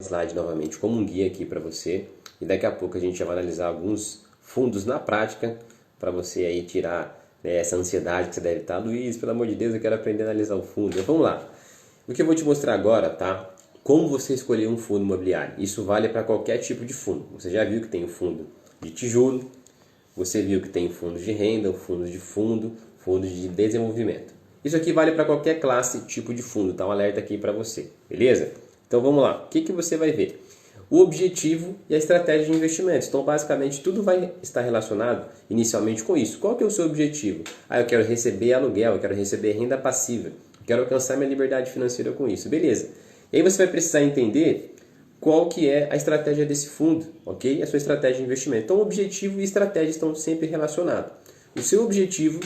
slide novamente como um guia aqui para você e daqui a pouco a gente já vai analisar alguns fundos na prática para você aí tirar, né, essa ansiedade que você deve estar. Luiz, pelo amor de Deus, eu quero aprender a analisar o fundo. Então, vamos lá. O que eu vou te mostrar agora, tá? Como você escolher um fundo imobiliário. Isso vale para qualquer tipo de fundo. Você já viu que tem o fundo de tijolo, você viu que tem fundos de renda, fundos de desenvolvimento. Isso aqui vale para qualquer classe, tipo de fundo, tá? Um alerta aqui para você, beleza? Então vamos lá, o que você vai ver? O objetivo e a estratégia de investimentos. Então basicamente tudo vai estar relacionado inicialmente com isso. Qual que é o seu objetivo? Eu quero receber aluguel, eu quero receber renda passiva, eu quero alcançar minha liberdade financeira com isso, beleza? E aí você vai precisar entender qual que é a estratégia desse fundo, ok? A sua estratégia de investimento. Então, o objetivo e estratégia estão sempre relacionados. O seu objetivo,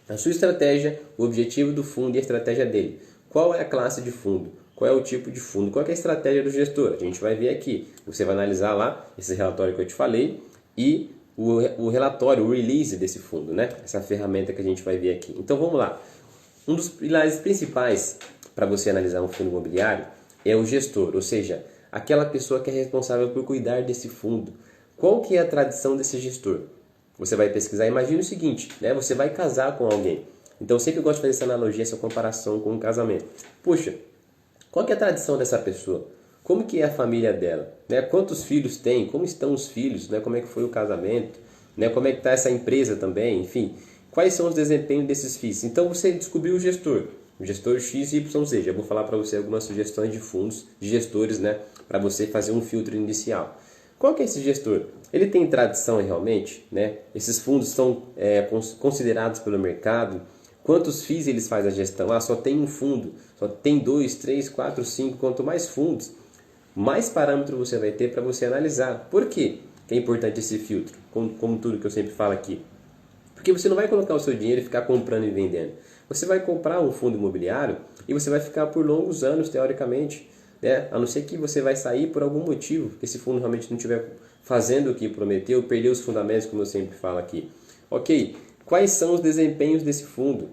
a sua estratégia, o objetivo do fundo e a estratégia dele. Qual é a classe de fundo? Qual é o tipo de fundo? Qual é a estratégia do gestor? A gente vai ver aqui. Você vai analisar lá esse relatório que eu te falei e o relatório, o release desse fundo, né? Essa ferramenta que a gente vai ver aqui. Então, vamos lá. Um dos pilares principais para você analisar um fundo imobiliário é o gestor, ou seja, aquela pessoa que é responsável por cuidar desse fundo. Qual que é a tradição desse gestor? Você vai pesquisar, imagine o seguinte, né? Você vai casar com alguém. Então eu sempre gosto de fazer essa analogia, essa comparação com um casamento. Puxa, qual que é a tradição dessa pessoa? Como que é a família dela? Né? Quantos filhos tem? Como estão os filhos? Né? Como é que foi o casamento? Né? Como é que está essa empresa também? Enfim, quais são os desempenhos desses FIIs? Então você descobriu o gestor XYZ. Já vou falar para você algumas sugestões de fundos, de gestores, né? Para você fazer um filtro inicial. Qual que é esse gestor? Ele tem tradição realmente? Né? Esses fundos são considerados pelo mercado? Quantos FIIs eles fazem a gestão? Só tem um fundo, só tem 2, 3, 4, 5. Quanto mais fundos, mais parâmetro você vai ter para você analisar. Por quê que é importante esse filtro? Como tudo que eu sempre falo aqui. Porque você não vai colocar o seu dinheiro e ficar comprando e vendendo. Você vai comprar um fundo imobiliário e você vai ficar por longos anos, teoricamente. Né? A não ser que você vai sair por algum motivo, que esse fundo realmente não estiver fazendo o que prometeu, perdeu os fundamentos, como eu sempre falo aqui. Ok, quais são os desempenhos desse fundo?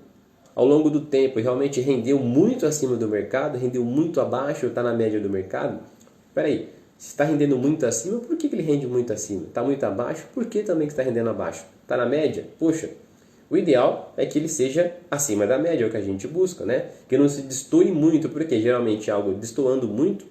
Ao longo do tempo, realmente rendeu muito acima do mercado, rendeu muito abaixo, está na média do mercado? Espera aí, se está rendendo muito acima, por que ele rende muito acima? Está muito abaixo, por que também está rendendo abaixo? Está na média? Poxa, o ideal é que ele seja acima da média, é o que a gente busca, né? Que não se destoe muito, porque geralmente algo destoando muito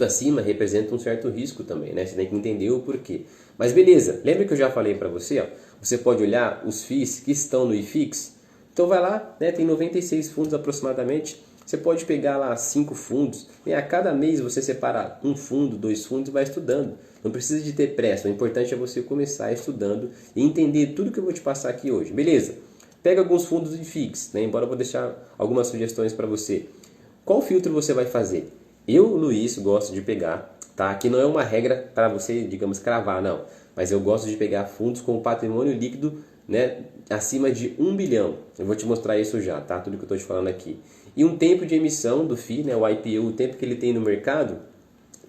acima representa um certo risco também, né? Você tem que entender o porquê. Mas beleza, lembra que eu já falei para você, ó, você pode olhar os FIIs que estão no IFIX? Então vai lá, né, tem 96 fundos aproximadamente, você pode pegar lá 5 fundos e a cada mês você separa um fundo, 2 fundos e vai estudando. Não precisa de ter pressa, o importante é você começar estudando e entender tudo que eu vou te passar aqui hoje, beleza? Pega alguns fundos de FIIs, né, embora eu vou deixar algumas sugestões para você. Qual filtro você vai fazer? Eu, Luiz, gosto de pegar, tá? Aqui não é uma regra para você, digamos, cravar, não. Mas eu gosto de pegar fundos com patrimônio líquido, né, acima de 1 bilhão. Eu vou te mostrar isso já, tá? Tudo que eu estou te falando aqui. E um tempo de emissão do FII, né, o IPO, o tempo que ele tem no mercado,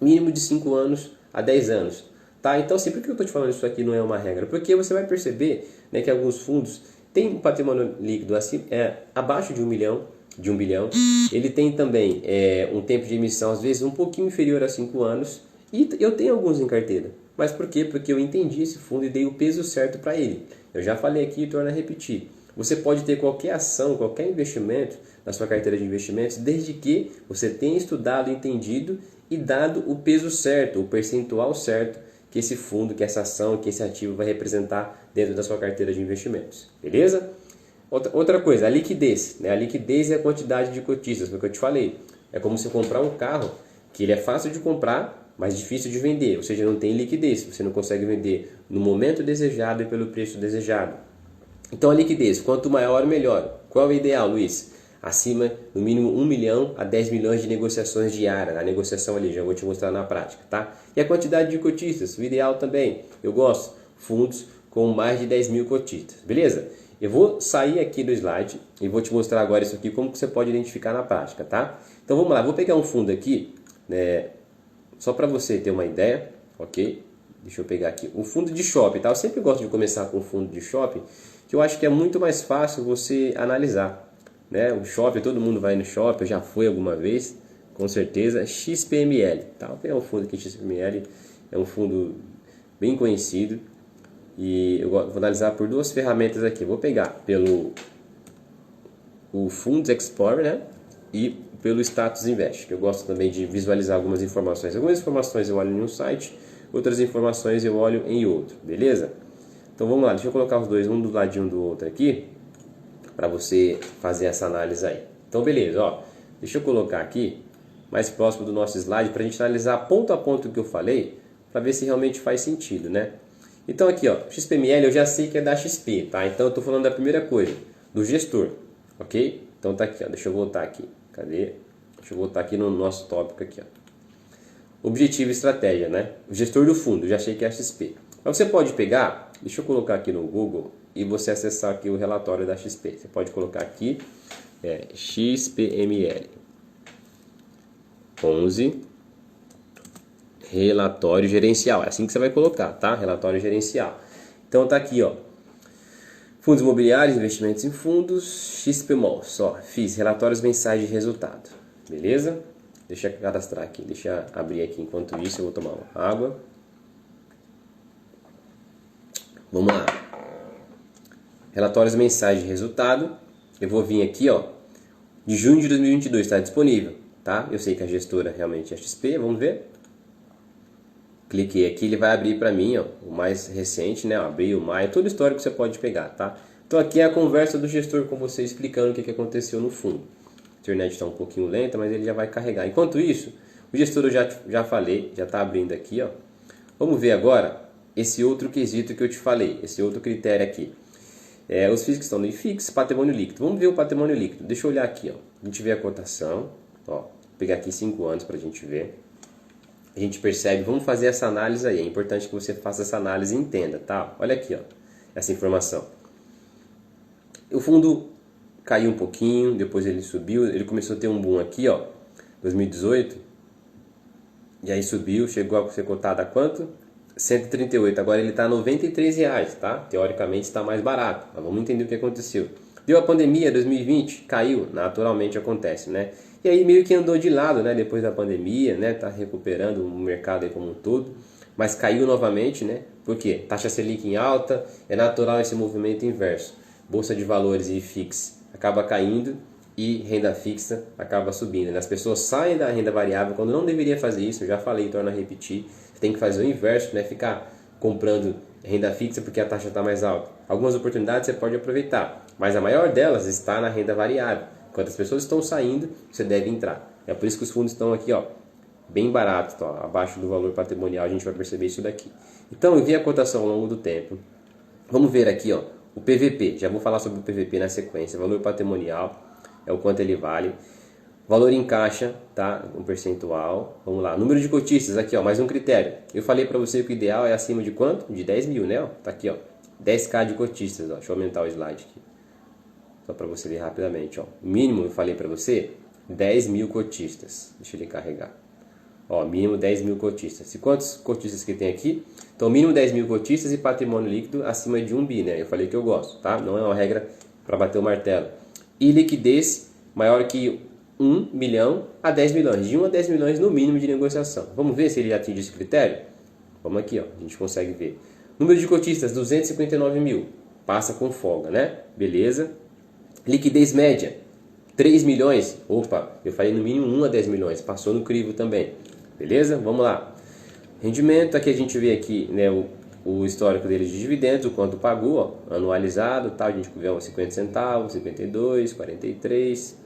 mínimo de 5 anos a 10 anos. Tá? Então, assim, por que eu estou te falando isso aqui não é uma regra? Porque você vai perceber, né, que alguns fundos têm um patrimônio líquido assim, abaixo de 1 milhão, de 1 bilhão. Ele tem também um tempo de emissão, às vezes, um pouquinho inferior a 5 anos. E eu tenho alguns em carteira. Mas por quê? Porque eu entendi esse fundo e dei o peso certo para ele. Eu já falei aqui e torno a repetir. Você pode ter qualquer ação, qualquer investimento na sua carteira de investimentos, desde que você tenha estudado, entendido e dado o peso certo, o percentual certo que esse fundo, que essa ação, que esse ativo vai representar dentro da sua carteira de investimentos. Beleza? Outra coisa, a liquidez. Né? A liquidez é a quantidade de cotistas, foi o que eu te falei. É como se comprar um carro, que ele é fácil de comprar, mas difícil de vender. Ou seja, não tem liquidez. Você não consegue vender no momento desejado e pelo preço desejado. Então a liquidez, quanto maior, melhor. Qual é o ideal, Luiz? Acima, no mínimo 1 milhão a 10 milhões de negociações diárias. A negociação ali, já vou te mostrar na prática, tá? E a quantidade de cotistas, o ideal também. Eu gosto, fundos com mais de 10 mil cotistas, beleza? Eu vou sair aqui do slide e vou te mostrar agora isso aqui, como que você pode identificar na prática, tá? Então vamos lá, vou pegar um fundo aqui, né, só para você ter uma ideia, ok? Deixa eu pegar aqui, um fundo de shopping, tá? Eu sempre gosto de começar com um fundo de shopping, que eu acho que é muito mais fácil você analisar, né? O shopping, todo mundo vai no shopping, eu já fui alguma vez, com certeza, XPML, tá? Vou pegar um fundo aqui, XPML, é um fundo bem conhecido e eu vou analisar por duas ferramentas aqui. Vou pegar pelo o Funds Explorer, né? E pelo Status Invest, que eu gosto também de visualizar algumas informações. Algumas informações eu olho em um site, outras informações eu olho em outro, beleza? Então vamos lá, deixa eu colocar os dois um do ladinho do outro aqui, para você fazer essa análise aí. Então beleza, ó, deixa eu colocar aqui mais próximo do nosso slide para a gente analisar ponto a ponto o que eu falei, para ver se realmente faz sentido, né? Então aqui, ó, XPML eu já sei que é da XP, tá? Então eu estou falando da primeira coisa, do gestor, ok? Então tá aqui, ó, deixa eu voltar aqui, cadê? Deixa eu voltar aqui no nosso tópico aqui, ó. Objetivo e estratégia, né? O gestor do fundo, eu já achei que é a XP. Mas você pode pegar, deixa eu colocar aqui no Google e você acessar aqui o relatório da XP. Você pode colocar aqui, XPML 11 relatório gerencial. É assim que você vai colocar, tá? Relatório gerencial. Então tá aqui, ó. Fundos imobiliários, investimentos em fundos, XPMOL. Só fiz relatórios mensais de resultado. Beleza? Deixa eu cadastrar aqui, deixa eu abrir aqui. Enquanto isso eu vou tomar uma água. Vamos lá. Relatórios mensais de resultado. Eu vou vir aqui, ó. De junho de 2022 está disponível, tá? Eu sei que a gestora realmente é XP, vamos ver. Cliquei aqui, ele vai abrir para mim, ó, o mais recente, né? Abril, maio, todo o histórico você pode pegar, tá? Então aqui é a conversa do gestor com você explicando o que aconteceu no fundo. A internet está um pouquinho lenta, mas ele já vai carregar. Enquanto isso, o gestor eu já falei, já está abrindo aqui, ó. Vamos ver agora esse outro quesito que eu te falei, esse outro critério aqui. Os FIIs que estão no IFIX, patrimônio líquido. Vamos ver o patrimônio líquido. Deixa eu olhar aqui, ó. A gente vê a cotação, ó. Vou pegar aqui 5 anos para a gente ver. A gente percebe, vamos fazer essa análise aí. É importante que você faça essa análise e entenda, tá? Olha aqui, ó, essa informação. O fundo caiu um pouquinho, depois ele subiu, ele começou a ter um boom aqui, ó, 2018. E aí subiu, chegou a ser cotado a quanto? 138. Agora ele está a R$93, tá? Teoricamente está mais barato. Mas vamos entender o que aconteceu. Deu a pandemia, 2020, caiu, naturalmente acontece, né? E aí meio que andou de lado, né? Depois da pandemia, né? Tá recuperando o mercado aí como um todo, mas caiu novamente, né? Por quê? Taxa Selic em alta, é natural esse movimento inverso. Bolsa de valores e IFIX acaba caindo e renda fixa acaba subindo, né? As pessoas saem da renda variável quando não deveria fazer isso, eu já falei, torno a repetir. Você tem que fazer o inverso, né? Ficar comprando renda fixa porque a taxa está mais alta. Algumas oportunidades você pode aproveitar, mas a maior delas está na renda variável. Quando as pessoas estão saindo, você deve entrar. É por isso que os fundos estão aqui, ó, bem baratos, ó, abaixo do valor patrimonial, a gente vai perceber isso daqui. Então, eu vi a cotação ao longo do tempo. Vamos ver aqui, ó, o PVP. Já vou falar sobre o PVP na sequência. Valor patrimonial é o quanto ele vale. Valor em caixa, tá? Um percentual. Vamos lá. Número de cotistas, aqui, ó, mais um critério. Eu falei para você que o ideal é acima de quanto? De 10 mil, né? Ó, tá aqui, ó, 10k de cotistas, ó. Deixa eu aumentar o slide aqui. Só para você ver rapidamente, ó. O mínimo, eu falei para você, 10 mil cotistas. Deixa ele carregar. Ó, mínimo 10 mil cotistas. E quantos cotistas que tem aqui? Então, mínimo 10 mil cotistas e patrimônio líquido acima de 1 bi, né? Eu falei que eu gosto, tá? Não é uma regra para bater o martelo. E liquidez maior que 1 milhão a 10 milhões. De 1 a 10 milhões no mínimo de negociação. Vamos ver se ele atinge esse critério? Vamos aqui, ó. A gente consegue ver. Número de cotistas, 259 mil. Passa com folga, né? Beleza. Liquidez média, 3 milhões. Opa, eu falei no mínimo 1 a 10 milhões. Passou no crivo também. Beleza? Vamos lá. Rendimento, aqui a gente vê aqui, né, o histórico dele de dividendos, o quanto pagou, ó, anualizado, tá? A gente vê 50 centavos, 52, 43,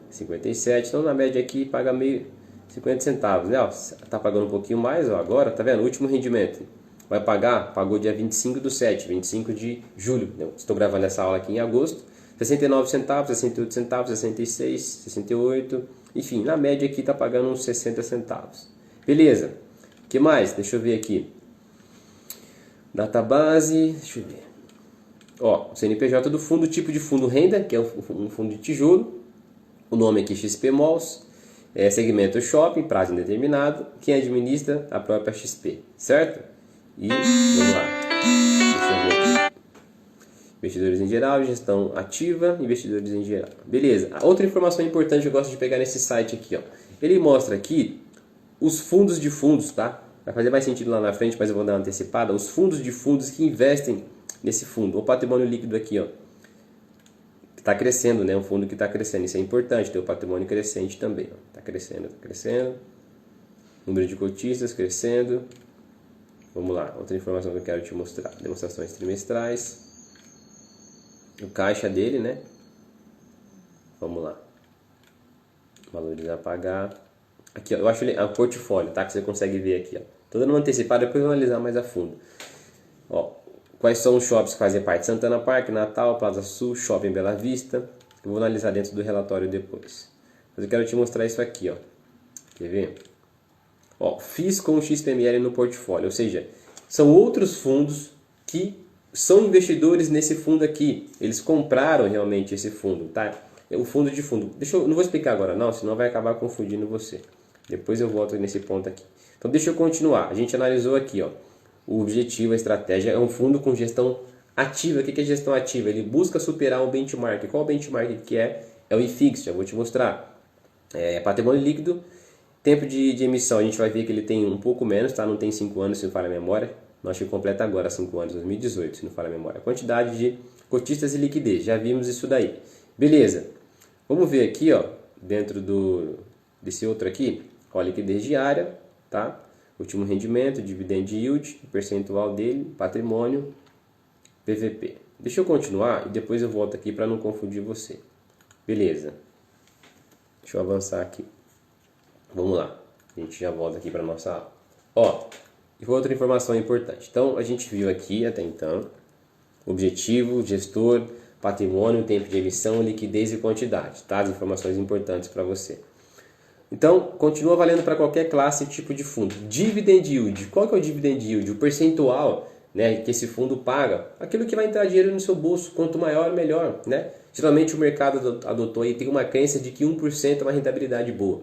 57. Então, na média aqui, paga meio 50 centavos, né? Ó, tá pagando um pouquinho mais, ó, agora, tá vendo? Último rendimento. Vai pagar? Pagou dia 25/7, 25 de julho. Né? Estou gravando essa aula aqui em agosto. 69 centavos, 68 centavos, 66, 68, enfim, na média aqui está pagando uns 60 centavos. Beleza, o que mais? Deixa eu ver aqui. Database, deixa eu ver. Ó, o CNPJ do fundo, tipo de fundo renda, que é um fundo de tijolo. O nome aqui XP Malls, segmento shopping, prazo indeterminado. Quem administra? A própria XP, certo? E vamos lá. Deixa eu ver aqui. Investidores em geral, gestão ativa, investidores em geral. Beleza. Outra informação importante que eu gosto de pegar nesse site aqui, ó. ele mostra aqui os fundos de fundos, tá? Vai fazer mais sentido lá na frente, mas eu vou dar uma antecipada. Os fundos de fundos que investem nesse fundo. O patrimônio líquido aqui, ó, está crescendo, né? Um fundo que está crescendo. Isso é importante, ter o patrimônio crescente também. Está crescendo, está crescendo. Número de cotistas crescendo. Vamos lá, outra informação que eu quero te mostrar. Demonstrações trimestrais. O caixa dele, né? Vamos lá. Valores a pagar. Aqui, ó, eu acho o portfólio, tá? Que você consegue ver aqui, ó. Tô dando uma antecipada, depois eu vou analisar mais a fundo. Ó, quais são os shoppings que fazem parte? Santana Park, Natal, Plaza Sul, Shopping Bela Vista. Eu vou analisar dentro do relatório depois. Mas eu quero te mostrar isso aqui, ó. Quer ver? Ó, FIIs com XPML no portfólio, ou seja, são outros fundos que são investidores nesse fundo aqui. Eles compraram realmente esse fundo, tá? É o fundo de fundo. Não vou explicar agora não, senão vai acabar confundindo você. Depois eu volto nesse ponto aqui. Então deixa eu continuar. A gente analisou aqui, ó, o objetivo, a estratégia. É um fundo com gestão ativa. O que é gestão ativa? Ele busca superar um benchmark. Qual o benchmark que é? É o IFIX, já vou te mostrar. É patrimônio líquido. Tempo de emissão, a gente vai ver que ele tem um pouco menos, tá? Não tem 5 anos, se não falha a memória. Nós que completa agora 5 anos, 2018, se não falha a memória. Quantidade de cotistas e liquidez, já vimos isso daí. Beleza. Vamos ver aqui, ó, dentro desse outro aqui, ó, liquidez diária, tá? Último rendimento, dividend yield, percentual dele, patrimônio, PVP. Deixa eu continuar e depois eu volto aqui para não confundir você. Beleza. Deixa eu avançar aqui. Vamos lá, a gente já volta aqui para nossa aula. Ó, e outra informação importante. Então, a gente viu aqui até então, objetivo, gestor, patrimônio, tempo de emissão, liquidez e quantidade, tá? As informações importantes para você. Então, continua valendo para qualquer classe e tipo de fundo. Dividend yield, qual que é o dividend yield? O percentual, né, que esse fundo paga, aquilo que vai entrar dinheiro no seu bolso, quanto maior, melhor, né? Geralmente o mercado adotou aí, tem uma crença de que 1% é uma rentabilidade boa.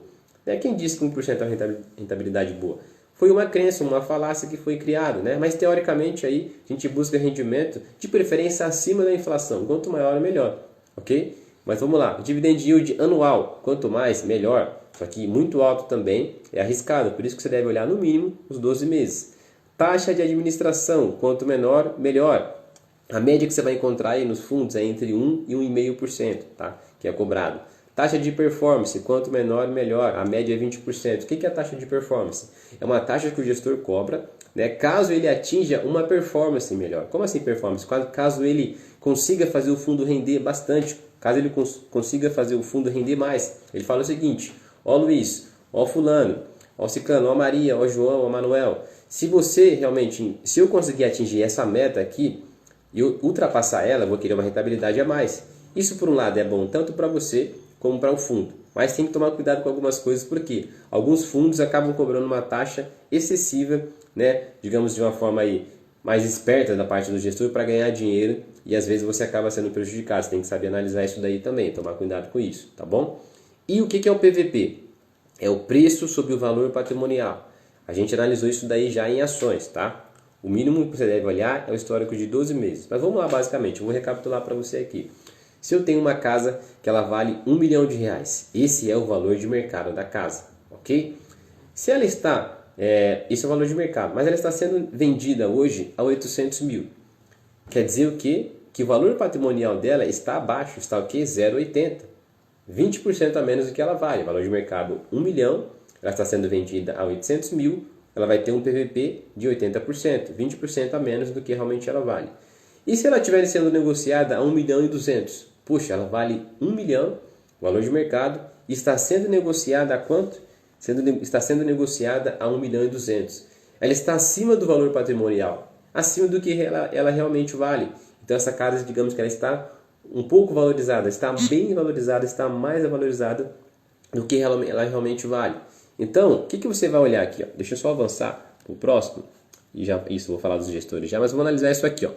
Quem disse que 1% é uma rentabilidade boa? Foi uma crença, uma falácia que foi criada, né? Mas teoricamente aí a gente busca rendimento de preferência acima da inflação. Quanto maior, melhor, ok? Mas vamos lá, dividend yield anual, quanto mais, melhor. Só que muito alto também é arriscado, por isso que você deve olhar no mínimo os 12 meses. Taxa de administração, quanto menor, melhor. A média que você vai encontrar aí nos fundos é entre 1 e 1,5%, tá? Que é cobrado. Taxa de performance, quanto menor, melhor. A média é 20%. O que é a taxa de performance? É uma taxa que o gestor cobra, né, caso ele atinja uma performance melhor. Como assim performance? Caso ele consiga fazer o fundo render bastante, caso ele consiga fazer o fundo render mais. Ele fala o seguinte, ó Luiz, ó fulano, ó ciclano, ó Maria, ó João, ó Manuel, se eu conseguir atingir essa meta aqui, e eu ultrapassar ela, eu vou querer uma rentabilidade a mais. Isso por um lado é bom tanto para você como para o fundo. Mas tem que tomar cuidado com algumas coisas, porque alguns fundos acabam cobrando uma taxa excessiva, né? Digamos de uma forma aí mais esperta da parte do gestor para ganhar dinheiro e às vezes você acaba sendo prejudicado. Você tem que saber analisar isso daí também, tomar cuidado com isso, tá bom? E o que é o PVP? É o preço sobre o valor patrimonial. A gente analisou isso daí já em ações, tá? O mínimo que você deve olhar é o histórico de 12 meses. Mas vamos lá basicamente, eu vou recapitular para você aqui. Se eu tenho uma casa que ela vale R$1 milhão, esse é o valor de mercado da casa, ok? Se ela está, esse é o valor de mercado, mas ela está sendo vendida hoje a 800 mil. Quer dizer o quê? Que o valor patrimonial dela está abaixo, está o quê? 0,80. 20% a menos do que ela vale. Valor de mercado 1 milhão, ela está sendo vendida a 800 mil, ela vai ter um PVP de 80%, 20% a menos do que realmente ela vale. E se ela estiver sendo negociada a 1 milhão e 200? Puxa, ela vale 1 milhão, valor de mercado, e está sendo negociada a quanto? Está sendo negociada a 1 milhão e 200. Ela está acima do valor patrimonial, acima do que ela realmente vale. Então essa casa, digamos que ela está um pouco valorizada, está bem valorizada, está mais valorizada do que ela realmente vale. Então, o que você vai olhar aqui? Ó? Deixa eu só avançar para o próximo, e já isso vou falar dos gestores já, mas vou analisar isso aqui. Ó.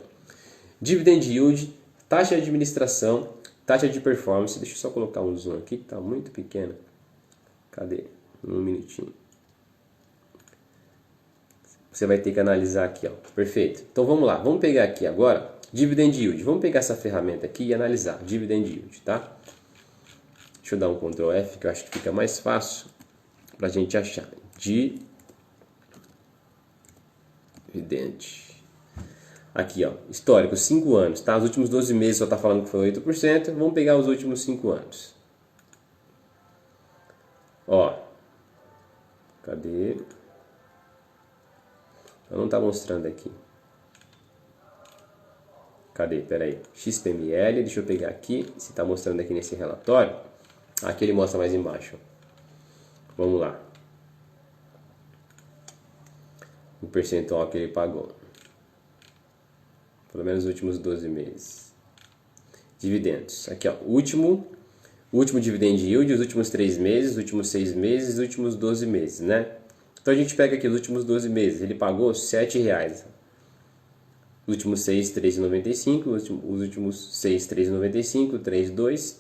Dividend yield, taxa de administração, taxa de performance. Deixa eu só colocar um zoom aqui que está muito pequeno. Cadê? Um minutinho. Você vai ter que analisar aqui, ó. Perfeito. Então vamos lá, vamos pegar aqui agora dividend yield. Vamos pegar essa ferramenta aqui e analisar dividend yield, tá? Deixa eu dar um Ctrl F que eu acho que fica mais fácil. para a gente achar. Dividend. Aqui, ó, histórico, 5 anos, tá? Os últimos 12 meses só está falando que foi 8%. Vamos pegar os últimos 5 anos. Ó, cadê? Eu não está mostrando aqui. Cadê? Pera aí. XPML, deixa eu pegar aqui, se está mostrando aqui nesse relatório. Aqui ele mostra mais embaixo. Vamos lá. O percentual que ele pagou. Pelo menos os últimos 12 meses. Dividendos. Aqui, ó. O último dividend yield, os últimos 3 meses, os últimos 6 meses, os últimos 12 meses, né? Então a gente pega aqui os últimos 12 meses. Ele pagou R$ 7,00. Os últimos 6, R$ 3,95. Os últimos 6, R$ 3,95, 3,2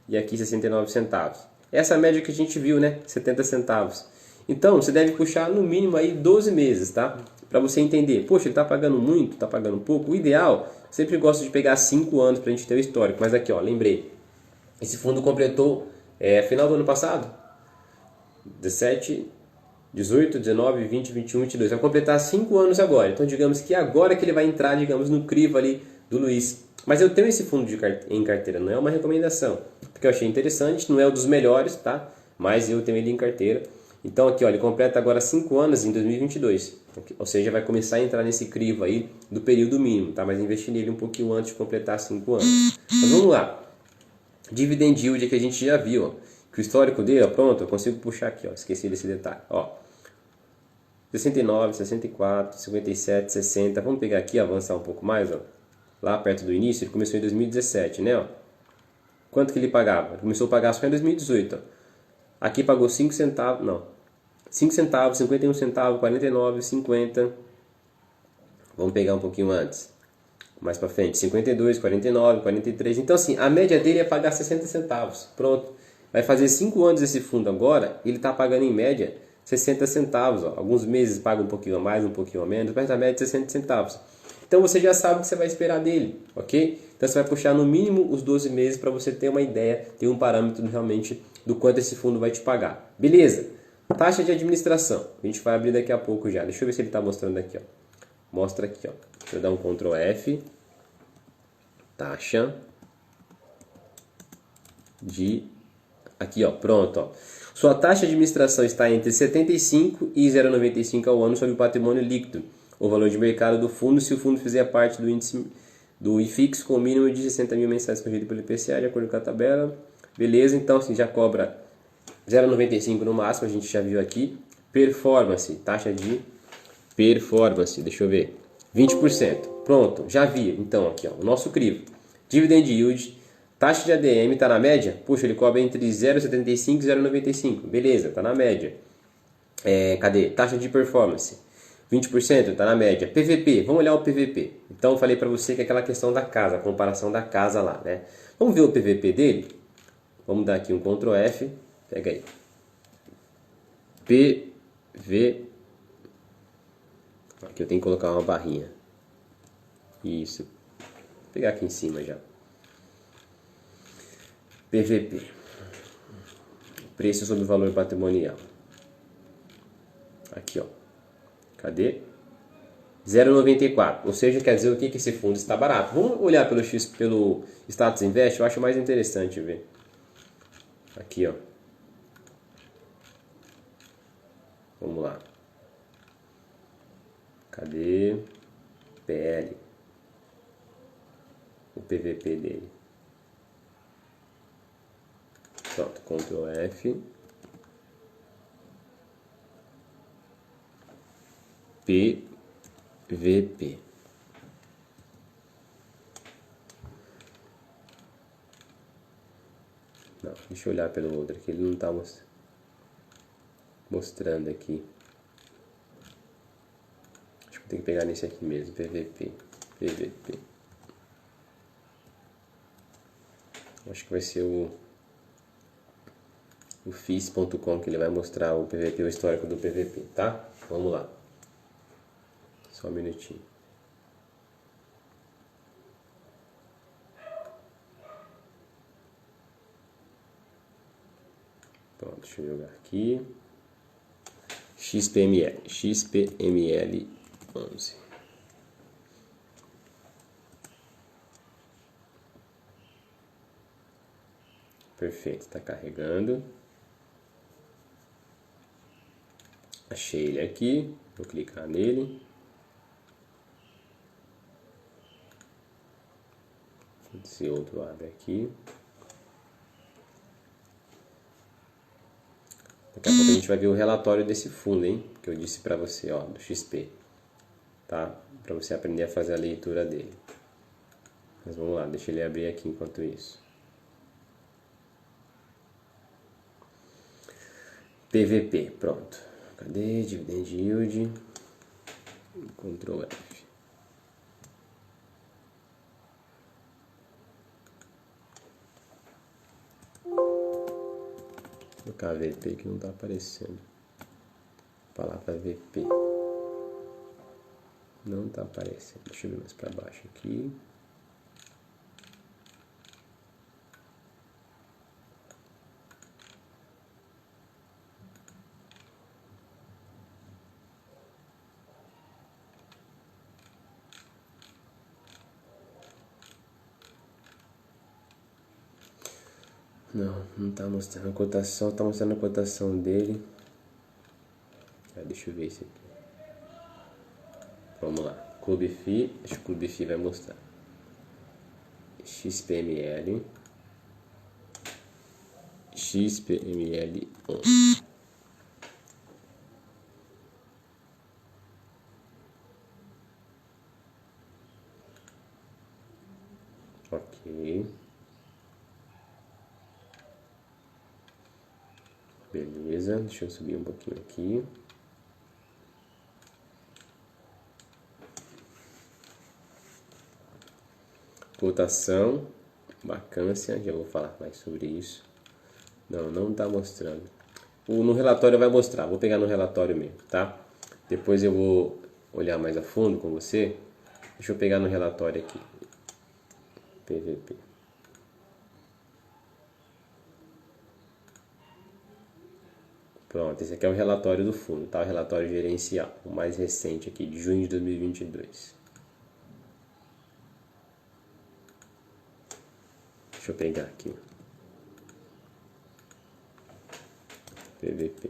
e aqui 69 centavos. Essa é a média que a gente viu, né? 70 centavos. Então, você deve puxar no mínimo aí 12 meses, tá? Para você entender, poxa, ele está pagando muito, está pagando pouco. O ideal, sempre gosto de pegar 5 anos para a gente ter o histórico. Mas aqui, ó, lembrei. Esse fundo completou final do ano passado. 17, 18, 19, 20, 21, 22. Vai completar 5 anos agora. Então, digamos que agora que ele vai entrar, digamos, no crivo ali do Luiz. Mas eu tenho esse fundo em carteira, não é uma recomendação. Porque eu achei interessante, não é um dos melhores, tá? Mas eu tenho ele em carteira. Então aqui, ó, ele completa agora 5 anos em 2022. Ou seja, vai começar a entrar nesse crivo aí do período mínimo, tá? Mas investir nele um pouquinho antes de completar 5 anos. Mas vamos lá. Dividend yield que a gente já viu, ó. Que o histórico dele, ó, pronto, eu consigo puxar aqui, ó. Esqueci desse detalhe, ó. 69, 64, 57, 60. Vamos pegar aqui, avançar um pouco mais, ó. Lá perto do início, ele começou em 2017, né, ó. Quanto que ele pagava? Ele começou a pagar só em 2018, ó. Aqui pagou 5 centavos, não. 5 centavos, 51 centavos, 49, 50. Vamos pegar um pouquinho antes. Mais para frente, 52, 49, 43. Então assim, a média dele é pagar 60 centavos. Pronto. Vai fazer 5 anos esse fundo agora, ele está pagando em média 60 centavos. Ó. Alguns meses paga um pouquinho a mais, um pouquinho a menos, mas a média é 60 centavos. Então você já sabe o que você vai esperar dele, ok? Então você vai puxar no mínimo os 12 meses para você ter uma ideia, ter um parâmetro realmente do quanto esse fundo vai te pagar. Beleza? Taxa de administração. A gente vai abrir daqui a pouco já. Deixa eu ver se ele está mostrando aqui, ó. Mostra aqui, ó. Deixa eu dar um Ctrl F. Taxa de... Aqui, ó. Pronto, ó. Sua taxa de administração está entre 75 e 0,95 ao ano sobre o patrimônio líquido, o valor de mercado do fundo, se o fundo fizer parte do índice do IFIX com o mínimo de 60 mil mensais corrigido pelo IPCA, de acordo com a tabela. Beleza, então assim, já cobra 0,95 no máximo, a gente já viu aqui. Performance, taxa de performance, deixa eu ver, 20%. Pronto, já vi. Então aqui, ó, o nosso crivo. Dividend yield, taxa de ADM está na média? Puxa, ele cobra entre 0,75 e 0,95. Beleza, está na média. Cadê? Taxa de performance. 20% está na média. PVP, vamos olhar o PVP. Então eu falei para você que é aquela questão da casa, a comparação da casa lá, né? Vamos ver o PVP dele? Vamos dar aqui um Ctrl F. Pega aí. PV. Aqui eu tenho que colocar uma barrinha. Isso. Vou pegar aqui em cima já. PVP. Preço sobre o valor patrimonial. Aqui, ó. Cadê? 0,94. Ou seja, quer dizer o que esse fundo está barato. Vamos olhar pelo Status Invest, eu acho mais interessante ver. Aqui, ó. Vamos lá. Cadê? PL. O PVP dele. Pronto, Ctrl F. PVP. Não, deixa eu olhar pelo outro aqui, ele não está mostrando aqui. Acho que tem que pegar nesse aqui mesmo, PVP. PVP. Acho que vai ser o FIS.com que ele vai mostrar o PVP, o histórico do PVP, tá? Vamos lá. Só um minutinho. Pronto, deixa eu jogar aqui. XPML 11. Perfeito, está carregando. Achei ele aqui, vou clicar nele. Esse outro abre aqui. Daqui a pouco a gente vai ver o relatório desse fundo, hein? Que eu disse para você, ó, do XP. Tá? Para você aprender a fazer a leitura dele. Mas vamos lá, deixa ele abrir aqui enquanto isso. PVP, pronto. Cadê? Dividend Yield. Ctrl F. Vou colocar VP que não está aparecendo. Palavra VP. Não está aparecendo. Deixa eu ver mais para baixo aqui. Não está mostrando a cotação, está mostrando a cotação dele. Deixa eu ver esse aqui. Vamos lá. Clube FI, acho que o Clube FI vai mostrar. XPML 11. Ok. Beleza, deixa eu subir um pouquinho aqui. Cotação, vacância, já vou falar mais sobre isso. Não está mostrando. No relatório vai mostrar, vou pegar no relatório mesmo, tá? Depois eu vou olhar mais a fundo com você. Deixa eu pegar no relatório aqui. PVP. Pronto, esse aqui é o relatório do fundo, tá? O relatório gerencial, o mais recente aqui, de junho de 2022. Deixa eu pegar aqui. PVP.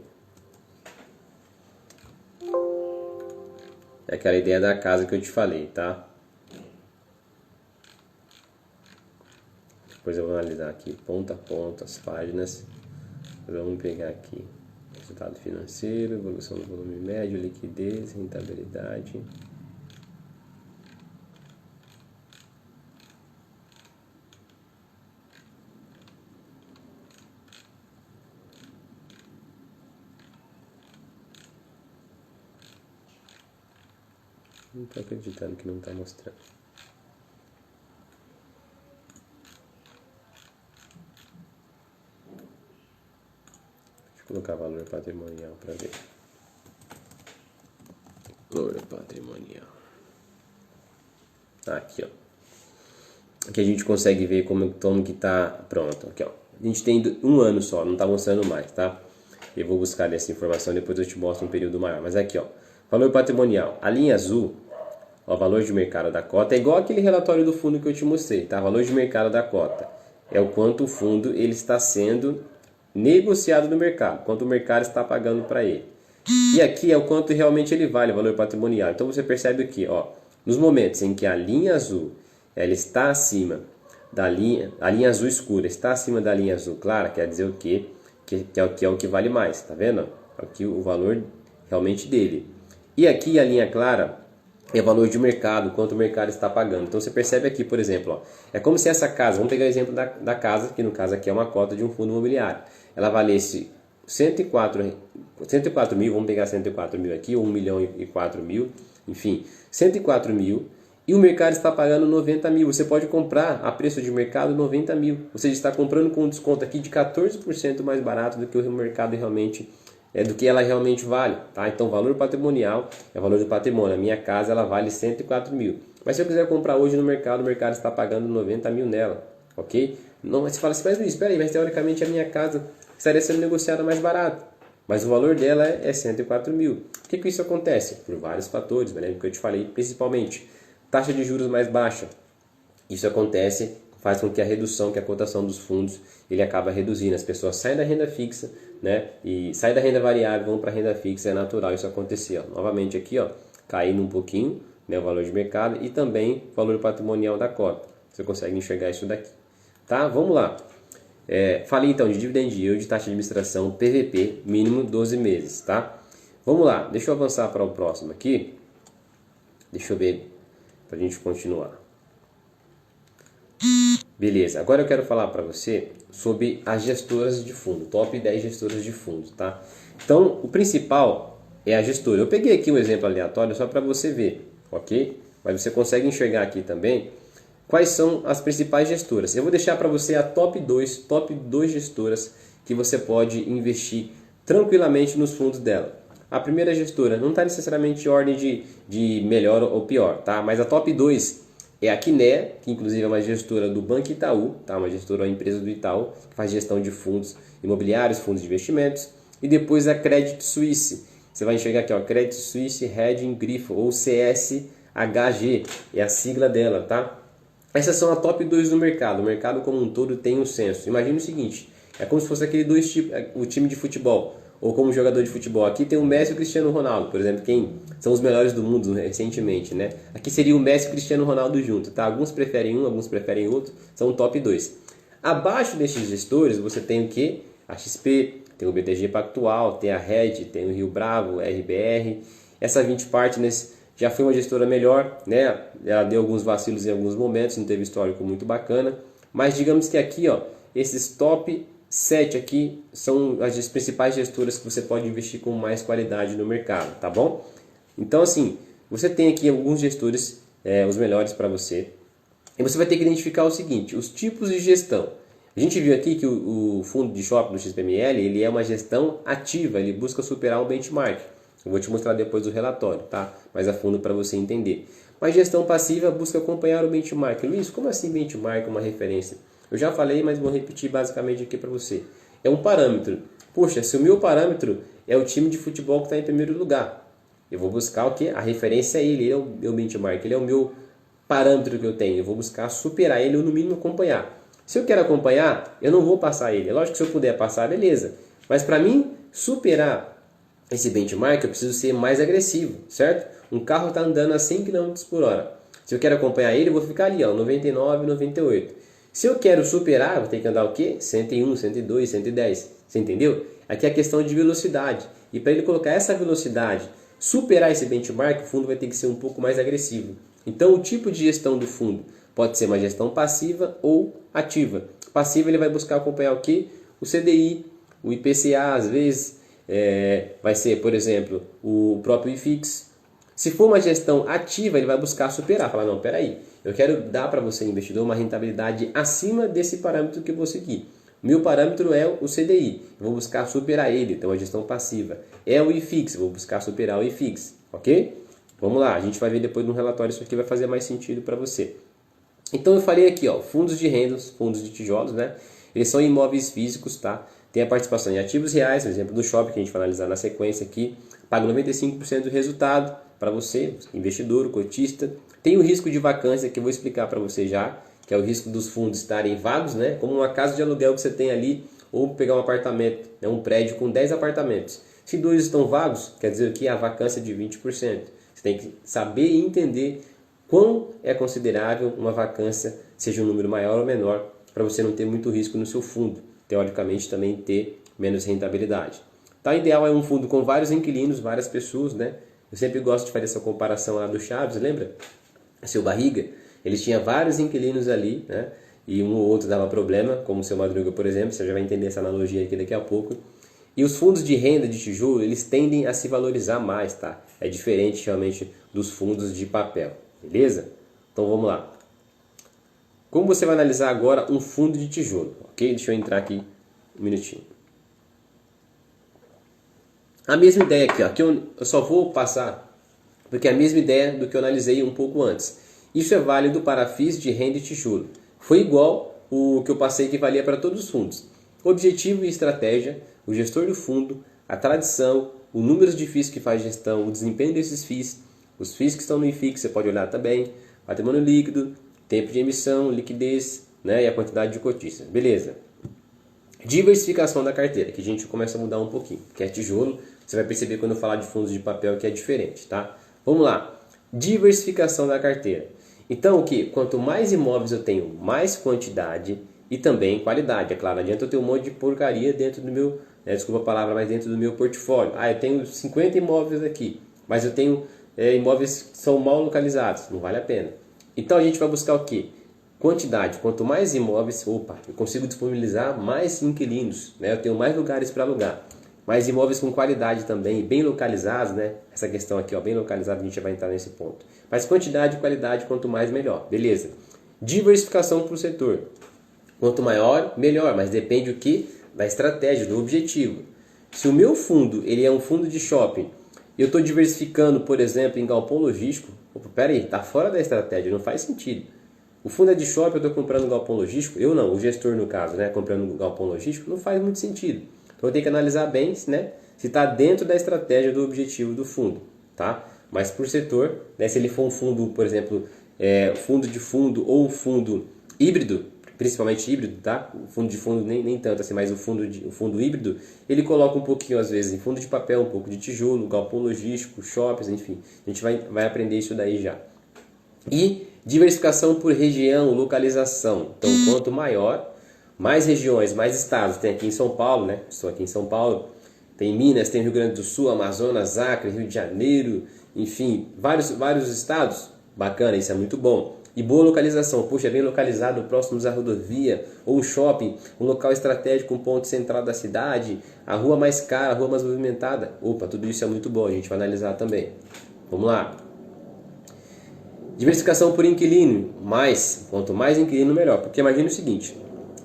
É aquela ideia da casa que eu te falei, tá? Depois eu vou analisar aqui ponto a ponto as páginas. Vamos pegar aqui resultado financeiro, evolução do volume médio, liquidez, rentabilidade. Não estou acreditando que não está mostrando. Deixa eu colocar valor patrimonial para ver. Valor patrimonial. Aqui, ó. Aqui a gente consegue ver como que está pronto. Aqui, ó. A gente tem um ano só, não está mostrando mais, tá? Eu vou buscar essa informação, depois eu te mostro um período maior. Mas aqui, ó. Valor patrimonial. A linha azul, ó, valor de mercado da cota, é igual aquele relatório do fundo que eu te mostrei, tá? Valor de mercado da cota é o quanto o fundo ele está sendo negociado no mercado, quanto o mercado está pagando para ele. E aqui é o quanto realmente ele vale, o valor patrimonial. Então você percebe aqui, ó, nos momentos em que a linha azul ela está acima da linha, a linha azul escura está acima da linha azul clara, quer dizer o quê? Que é o que vale mais, tá vendo? Aqui o valor realmente dele. E aqui a linha clara é o valor de mercado, quanto o mercado está pagando. Então você percebe aqui, por exemplo, ó, é como se essa casa, vamos pegar o exemplo da casa, que no caso aqui é uma cota de um fundo imobiliário. Ela valesse 104 mil, vamos pegar 104 mil aqui, ou 1 milhão e 4 mil, enfim, 104 mil, e o mercado está pagando 90 mil. Você pode comprar a preço de mercado 90 mil. Ou seja, está comprando com um desconto aqui de 14% mais barato do que o mercado realmente do que ela realmente vale, tá? Então, valor patrimonial é o valor do patrimônio. A minha casa ela vale 104 mil. Mas se eu quiser comprar hoje no mercado, o mercado está pagando 90 mil nela, ok? Não, você fala assim, mas Luiz, espera aí, mas teoricamente a minha casa estaria sendo negociada mais barato. mas o valor dela é 104 mil. Por que isso acontece? Por vários fatores, né? Lembra que eu te falei, principalmente taxa de juros mais baixa. Isso acontece, faz com que a redução, que a cotação dos fundos, ele acaba reduzindo. As pessoas saem da renda fixa, né? E saem da renda variável, vão para a renda fixa, é natural isso acontecer. Ó. Novamente aqui, ó, caindo um pouquinho, né, o valor de mercado e também o valor patrimonial da cota. Você consegue enxergar isso daqui. Tá? Vamos lá. Falei então de dividend yield, taxa de administração, PVP, mínimo 12 meses, tá? Vamos lá, deixa eu avançar para o próximo aqui. Deixa eu ver, para a gente continuar. Beleza, agora eu quero falar para você sobre as gestoras de fundo, top 10 gestoras de fundo, tá? Então, o principal é a gestora. Eu peguei aqui um exemplo aleatório só para você ver, ok? Mas você consegue enxergar aqui também quais são as principais gestoras. Eu vou deixar para você a top 2 gestoras que você pode investir tranquilamente nos fundos dela. A primeira gestora não está necessariamente em ordem de melhor ou pior, tá? Mas a top 2 é a Quinéa, que inclusive é uma gestora do Banco Itaú, tá? Uma gestora, uma empresa do Itaú, que faz gestão de fundos imobiliários, fundos de investimentos. E depois a Credit Suisse. Você vai enxergar aqui, ó, Credit Suisse Hedging Grifo, ou CSHG, é a sigla dela, tá? Essas são a top 2 do mercado. O mercado como um todo tem um senso. Imagina o seguinte, é como se fosse aquele o time de futebol, ou como jogador de futebol. Aqui tem o Messi e o Cristiano Ronaldo, por exemplo, quem são os melhores do mundo recentemente, né? Aqui seria o Messi e o Cristiano Ronaldo junto, tá? Alguns preferem um, alguns preferem outro, são o top 2. Abaixo desses gestores, você tem o quê? A XP, tem o BTG Pactual, tem a Red, tem o Rio Bravo, RBR. Essa 20 Partners já foi uma gestora melhor, né? Ela deu alguns vacilos em alguns momentos, não teve histórico muito bacana. Mas digamos que aqui, ó, esses top 7 aqui são as principais gestoras que você pode investir com mais qualidade no mercado, tá bom? Então, assim, você tem aqui alguns gestores, os melhores para você. E você vai ter que identificar o seguinte, os tipos de gestão. A gente viu aqui que o fundo de shopping do XPML, ele é uma gestão ativa, ele busca superar o benchmark. Eu vou te mostrar depois o relatório, tá? Mais a fundo para você entender. Mas gestão passiva busca acompanhar o benchmark. Luiz, como assim benchmark, uma referência? Eu já falei, mas vou repetir basicamente aqui para você. É um parâmetro. Poxa, se o meu parâmetro é o time de futebol que está em primeiro lugar, eu vou buscar o quê? A referência é ele é o meu benchmark, ele é o meu parâmetro que eu tenho. Eu vou buscar superar ele ou no mínimo acompanhar. Se eu quero acompanhar, eu não vou passar ele. É lógico que se eu puder passar, beleza. Mas para mim superar esse benchmark, eu preciso ser mais agressivo, certo? Um carro está andando a 100 km por hora. Se eu quero acompanhar ele, eu vou ficar ali, ó, 99, 98. Se eu quero superar, eu vou ter que andar o quê? 101, 102, 110. Você entendeu? Aqui é a questão de velocidade. E para ele colocar essa velocidade, superar esse benchmark, o fundo vai ter que ser um pouco mais agressivo. Então, o tipo de gestão do fundo pode ser uma gestão passiva ou ativa. Passiva, ele vai buscar acompanhar o quê? O CDI, o IPCA, às vezes, vai ser, por exemplo, o próprio IFIX. Se for uma gestão ativa, ele vai buscar superar. Falar, não, peraí, eu quero dar para você, investidor, uma rentabilidade acima desse parâmetro que eu vou seguir. O meu parâmetro é o CDI, eu vou buscar superar ele, então a gestão passiva. É o IFIX, eu vou buscar superar o IFIX, ok? Vamos lá, a gente vai ver depois no relatório, isso aqui vai fazer mais sentido para você. Então eu falei aqui, ó, fundos de rendas, fundos de tijolos, né? Eles são imóveis físicos, tá? Tem a participação em ativos reais, por exemplo, do shopping, que a gente vai analisar na sequência aqui. Paga 95% do resultado para você, investidor, cotista. Tem o risco de vacância, que eu vou explicar para você já, que é o risco dos fundos estarem vagos, né? Como uma casa de aluguel que você tem ali, ou pegar um apartamento, né? Um prédio com 10 apartamentos. Se 2 estão vagos, quer dizer que a vacância é de 20%. Você tem que saber e entender quão é considerável uma vacância, seja um número maior ou menor, para você não ter muito risco no seu fundo. Teoricamente também ter menos rentabilidade. Tá, o ideal é um fundo com vários inquilinos, várias pessoas, né? Eu sempre gosto de fazer essa comparação lá do Chaves, lembra? Seu Barriga, ele tinha vários inquilinos ali, né? E um ou outro dava problema, como o seu Madruga, por exemplo, você já vai entender essa analogia aqui daqui a pouco. E os fundos de renda de tijolo, eles tendem a se valorizar mais, tá? É diferente realmente dos fundos de papel, beleza? Então vamos lá. Como você vai analisar agora um fundo de tijolo, ok? Deixa eu entrar aqui um minutinho. A mesma ideia aqui, ó, que eu só vou passar, porque é a mesma ideia do que eu analisei um pouco antes. Isso é válido para FIIs de renda e tijolo. Foi igual o que eu passei que valia para todos os fundos. Objetivo e estratégia, o gestor do fundo a tradição, o número de FIIs que faz gestão, o desempenho desses FIIs, os FIIs que estão no IFIX, você pode olhar também, patrimônio líquido, tempo de emissão, liquidez, né, e a quantidade de cotistas. Beleza. Diversificação da carteira, que a gente começa a mudar um pouquinho, que é tijolo, você vai perceber quando eu falar de fundos de papel que é diferente, tá? Vamos lá. Diversificação da carteira. Então, o que? Quanto mais imóveis eu tenho, mais quantidade e também qualidade. É claro, não adianta eu ter um monte de porcaria dentro do meu, desculpa a palavra, mas dentro do meu portfólio. Ah, eu tenho 50 imóveis aqui, mas eu tenho imóveis que são mal localizados. Não vale a pena. Então, a gente vai buscar o que? Quantidade. Quanto mais imóveis, eu consigo disponibilizar mais inquilinos, né? Eu tenho mais lugares para alugar. Mais imóveis com qualidade também, bem localizados, né? Essa questão aqui, ó, bem localizado, a gente vai entrar nesse ponto. Mas quantidade e qualidade, quanto mais, melhor. Beleza. Diversificação para o setor. Quanto maior, melhor, mas depende o que? Da estratégia, do objetivo. Se o meu fundo ele é um fundo de shopping, eu estou diversificando, por exemplo, em galpão logístico, peraí, está fora da estratégia, não faz sentido. O fundo é de shopping, eu estou comprando galpão logístico, eu não, o gestor no caso, né, comprando galpão logístico, não faz muito sentido. Então eu tenho que analisar bem, né, se está dentro da estratégia do objetivo do fundo, tá? Mas por setor, né, se ele for um fundo, por exemplo, fundo de fundo ou um fundo híbrido, principalmente híbrido, tá? O fundo de fundo nem tanto assim, mas o fundo híbrido, ele coloca um pouquinho às vezes em fundo de papel, um pouco de tijolo, galpão logístico, shoppings, enfim. A gente vai aprender isso daí já. E diversificação por região, localização. Então, quanto maior, mais regiões, mais estados. Tem aqui em São Paulo, né? Estou aqui em São Paulo. Tem Minas, tem Rio Grande do Sul, Amazonas, Acre, Rio de Janeiro, enfim, vários estados. Bacana, isso é muito bom. E boa localização, puxa, bem localizado, próximos à rodovia, ou um shopping, um local estratégico, um ponto central da cidade, a rua mais cara, a rua mais movimentada. Opa, tudo isso é muito bom, a gente vai analisar também. Vamos lá. Diversificação por inquilino, quanto mais inquilino melhor, porque imagine o seguinte,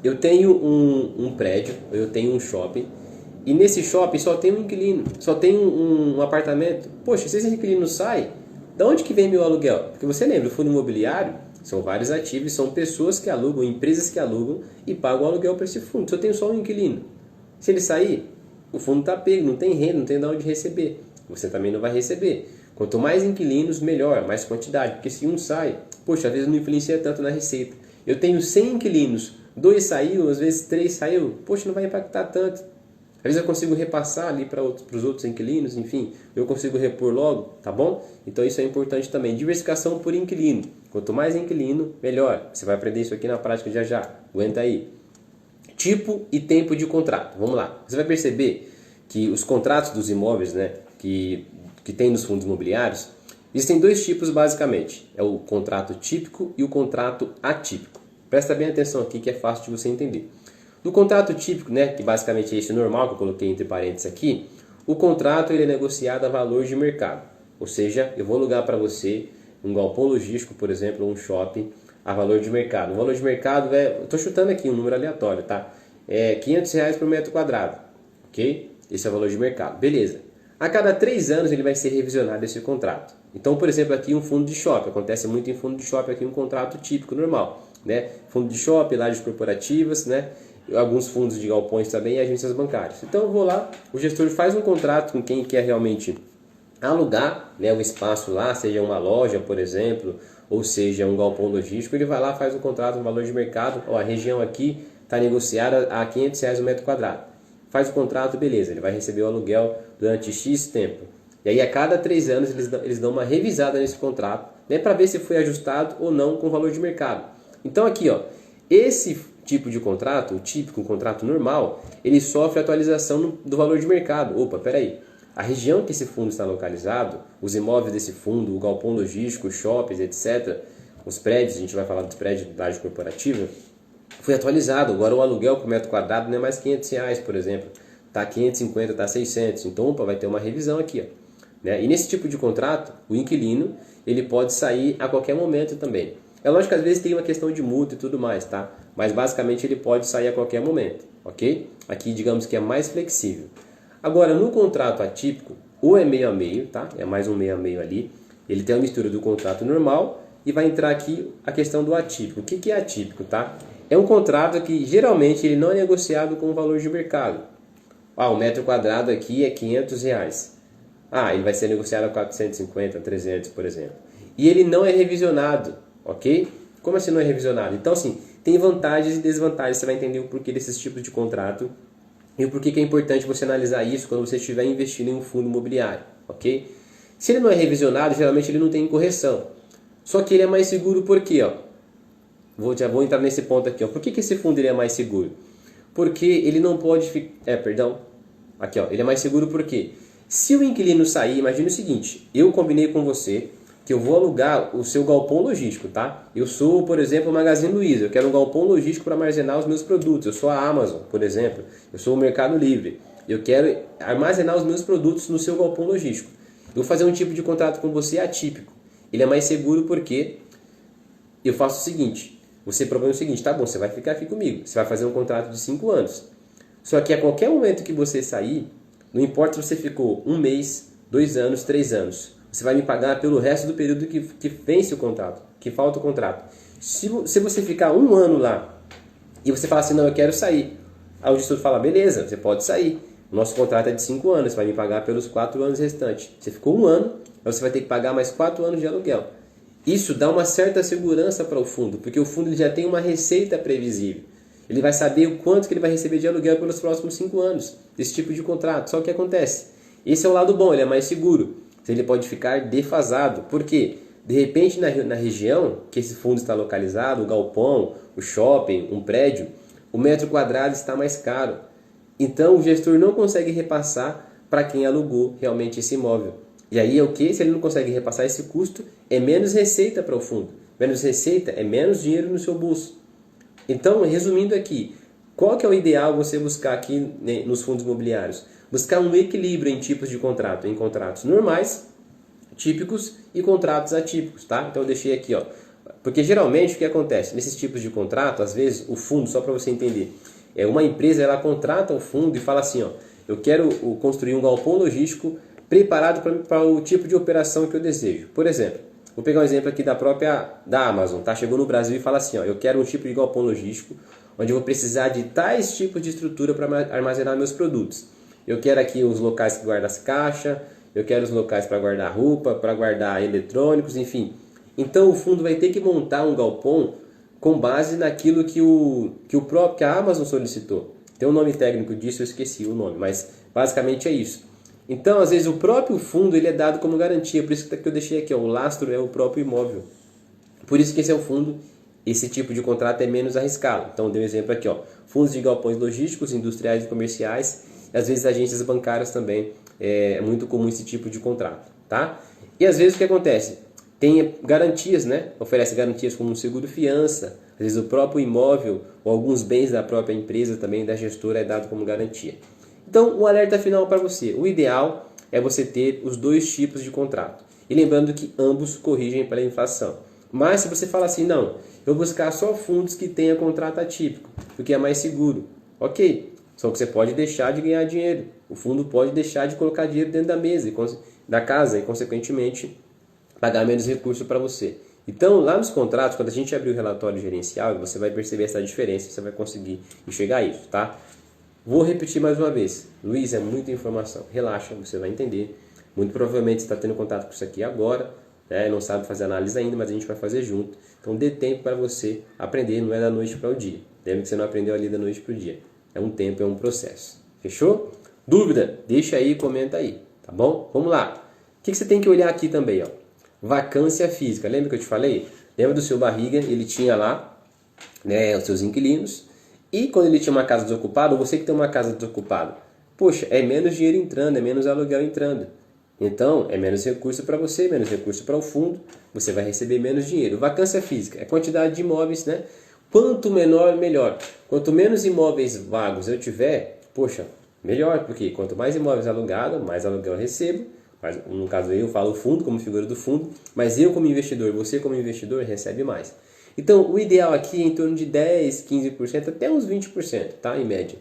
eu tenho um prédio, eu tenho um shopping, e nesse shopping só tem um inquilino, só tem um apartamento. Poxa, se esse inquilino sai, de onde que vem meu aluguel? Porque você lembra, o fundo imobiliário são vários ativos, são pessoas que alugam, empresas que alugam e pagam o aluguel para esse fundo. Se eu tenho só um inquilino, se ele sair, o fundo está pego, não tem renda, não tem de onde receber. Você também não vai receber. Quanto mais inquilinos, melhor, mais quantidade. Porque se um sai, poxa, às vezes não influencia tanto na receita. Eu tenho 100 inquilinos, 2 saíram, às vezes 3 saíram, poxa, não vai impactar tanto. Às vezes eu consigo repassar ali para os outros inquilinos, enfim, eu consigo repor logo, tá bom? Então isso é importante também. Diversificação por inquilino. Quanto mais inquilino, melhor. Você vai aprender isso aqui na prática já. Aguenta aí. Tipo e tempo de contrato. Vamos lá. Você vai perceber que os contratos dos imóveis, né, que tem nos fundos imobiliários, existem 2 tipos basicamente. É o contrato típico e o contrato atípico. Presta bem atenção aqui que é fácil de você entender. No contrato típico, né, que basicamente é esse normal que eu coloquei entre parênteses aqui, o contrato ele é negociado a valor de mercado. Ou seja, eu vou alugar para você um galpão logístico, por exemplo, ou um shopping, a valor de mercado. O valor de mercado eu estou chutando aqui um número aleatório, tá? É R$500 por metro quadrado, ok? Esse é o valor de mercado, beleza. A cada 3 anos ele vai ser revisionado esse contrato. Então, por exemplo, aqui um fundo de shopping, acontece muito em fundo de shopping aqui um contrato típico normal, né? Fundo de shopping, lajes corporativas, né? Alguns fundos de galpões também e agências bancárias. Então eu vou lá, o gestor faz um contrato com quem quer realmente alugar, né, o espaço lá, seja uma loja, por exemplo, ou seja um galpão logístico, ele vai lá, faz um contrato no valor de mercado, ó, a região aqui está negociada a R$500 o metro quadrado. Faz o contrato, beleza, ele vai receber o aluguel durante X tempo. E aí a cada 3 anos eles dão uma revisada nesse contrato, né, para ver se foi ajustado ou não com o valor de mercado. Então aqui, ó, esse tipo de contrato, o típico, um contrato normal, ele sofre atualização do valor de mercado. Opa, peraí, a região que esse fundo está localizado, os imóveis desse fundo, o galpão logístico, os shoppings, etc., os prédios, a gente vai falar dos prédios de laje corporativa, foi atualizado. Agora o aluguel por metro quadrado não é mais R$500, por exemplo, está 550, está 600. Então, opa, vai ter uma revisão aqui, ó. Né? E nesse tipo de contrato, o inquilino ele pode sair a qualquer momento também. É lógico que às vezes tem uma questão de multa e tudo mais, tá? Mas basicamente ele pode sair a qualquer momento, ok? Aqui digamos que é mais flexível. Agora no contrato atípico, ou é meio a meio, tá? É mais um meio a meio ali. Ele tem a mistura do contrato normal e vai entrar aqui a questão do atípico. O que é atípico, tá? É um contrato que geralmente ele não é negociado com o valor de mercado. o metro quadrado aqui é R$ 500. Ele vai ser negociado a 450, 300, por exemplo. E ele não é revisionado, ok? Como assim não é revisionado? Então, assim, tem vantagens e desvantagens. Você vai entender o porquê desses tipos de contrato e o porquê que é importante você analisar isso quando você estiver investindo em um fundo imobiliário, ok? Se ele não é revisionado, geralmente ele não tem correção. Só que ele é mais seguro por quê? Já vou entrar nesse ponto aqui. Por que esse fundo ele é mais seguro? Porque ele não pode ficar... ele é mais seguro por quê? Se o inquilino sair, imagine o seguinte, eu combinei com você que eu vou alugar o seu galpão logístico, tá? Eu sou, por exemplo, o Magazine Luiza, eu quero um galpão logístico para armazenar os meus produtos. Eu sou a Amazon, por exemplo, eu sou o Mercado Livre. Eu quero armazenar os meus produtos no seu galpão logístico. Eu vou fazer um tipo de contrato com você atípico. Ele é mais seguro porque eu faço o seguinte, você propõe o seguinte, tá bom, você vai ficar aqui comigo, você vai fazer um contrato de 5 anos. Só que a qualquer momento que você sair, não importa se você ficou 1 mês, 2 anos, 3 anos, você vai me pagar pelo resto do período que vence o contrato, que falta o contrato. Se você ficar 1 ano lá e você fala assim, não, eu quero sair, aí o gestor fala, beleza, você pode sair. O nosso contrato é de 5 anos, você vai me pagar pelos 4 anos restantes. Você ficou 1 ano, aí você vai ter que pagar mais 4 anos de aluguel. Isso dá uma certa segurança para o fundo, porque o fundo ele já tem uma receita previsível. Ele vai saber o quanto que ele vai receber de aluguel pelos próximos 5 anos, desse tipo de contrato. Só que o que acontece? Esse é o lado bom, ele é mais seguro. Ele pode ficar defasado. Por quê? De repente, na região que esse fundo está localizado, o galpão, o shopping, um prédio, o metro quadrado está mais caro. Então, o gestor não consegue repassar para quem alugou realmente esse imóvel. E aí é o que? Se ele não consegue repassar esse custo, é menos receita para o fundo. Menos receita é menos dinheiro no seu bolso. Então, resumindo aqui, qual que é o ideal você buscar aqui, né, nos fundos imobiliários? Buscar um equilíbrio em tipos de contrato, em contratos normais, típicos e contratos atípicos, tá? Então eu deixei aqui, porque geralmente o que acontece? Nesses tipos de contrato, às vezes o fundo, só para você entender, uma empresa ela contrata o fundo e fala assim, eu quero construir um galpão logístico preparado para o tipo de operação que eu desejo. Por exemplo, vou pegar um exemplo aqui da Amazon, tá? Chegou no Brasil e fala assim, eu quero um tipo de galpão logístico onde eu vou precisar de tais tipos de estrutura para armazenar meus produtos. Eu quero aqui os locais que guardam as caixas, eu quero os locais para guardar roupa, para guardar eletrônicos, enfim. Então o fundo vai ter que montar um galpão com base naquilo que a Amazon solicitou. Tem um nome técnico disso, eu esqueci o nome, mas basicamente é isso. Então, às vezes, o próprio fundo ele é dado como garantia, por isso que eu deixei aqui, o lastro é o próprio imóvel. Por isso que esse é o fundo, esse tipo de contrato é menos arriscado. Então, dei um exemplo aqui, fundos de galpões logísticos, industriais e comerciais, e às vezes agências bancárias também, é muito comum esse tipo de contrato, tá? E às vezes o que acontece? Tem garantias, né? Oferece garantias como um seguro-fiança, às vezes o próprio imóvel ou alguns bens da própria empresa também, da gestora, é dado como garantia. Então, um alerta final para você. O ideal é você ter os 2 tipos de contrato. E lembrando que ambos corrigem pela inflação. Mas se você fala assim, não, eu vou buscar só fundos que tenham contrato atípico, porque é mais seguro. Ok, só que você pode deixar de ganhar dinheiro. O fundo pode deixar de colocar dinheiro dentro da mesa, da casa e, consequentemente, pagar menos recurso para você. Então, lá nos contratos, quando a gente abrir o relatório gerencial, você vai perceber essa diferença, você vai conseguir enxergar isso, tá? Vou repetir mais uma vez. Luiz, é muita informação. Relaxa, você vai entender. Muito provavelmente você está tendo contato com isso aqui agora, né? Não sabe fazer análise ainda, mas a gente vai fazer junto. Então dê tempo para você aprender, não é da noite para o dia. Lembre que você não aprendeu ali da noite para o dia. É um tempo, é um processo. Fechou? Dúvida? Deixa aí, comenta aí. Tá bom? Vamos lá. O que você tem que olhar aqui também? Vacância física. Lembra que eu te falei? Lembra do seu Barriga? Ele tinha lá, né, os seus inquilinos. E quando ele tinha uma casa desocupada, ou você que tem uma casa desocupada, poxa, é menos dinheiro entrando, é menos aluguel entrando. Então, é menos recurso para você, menos recurso para o fundo, você vai receber menos dinheiro. Vacância física é quantidade de imóveis, né? Quanto menor, melhor. Quanto menos imóveis vagos eu tiver, poxa, melhor, porque quanto mais imóveis alugados, mais aluguel eu recebo. Mas, no caso eu falo o fundo como figura do fundo, mas eu como investidor, você como investidor recebe mais. Então, o ideal aqui é em torno de 10%, 15%, até uns 20%, tá? Em média.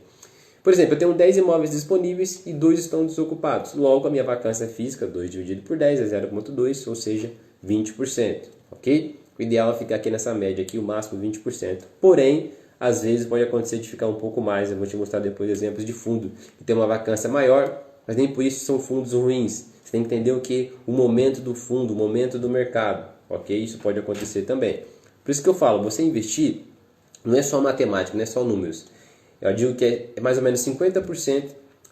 Por exemplo, eu tenho 10 imóveis disponíveis e 2 estão desocupados. Logo, a minha vacância física, 2 dividido por 10 é 0,2, ou seja, 20%, ok? O ideal é ficar aqui nessa média, aqui, o máximo 20%. Porém, às vezes pode acontecer de ficar um pouco mais. Eu vou te mostrar depois exemplos de fundo que tem uma vacância maior, mas nem por isso são fundos ruins. Você tem que entender o que? O momento do fundo, o momento do mercado, ok? Isso pode acontecer também. Por isso que eu falo, você investir não é só matemática, não é só números. Eu digo que é mais ou menos 50%,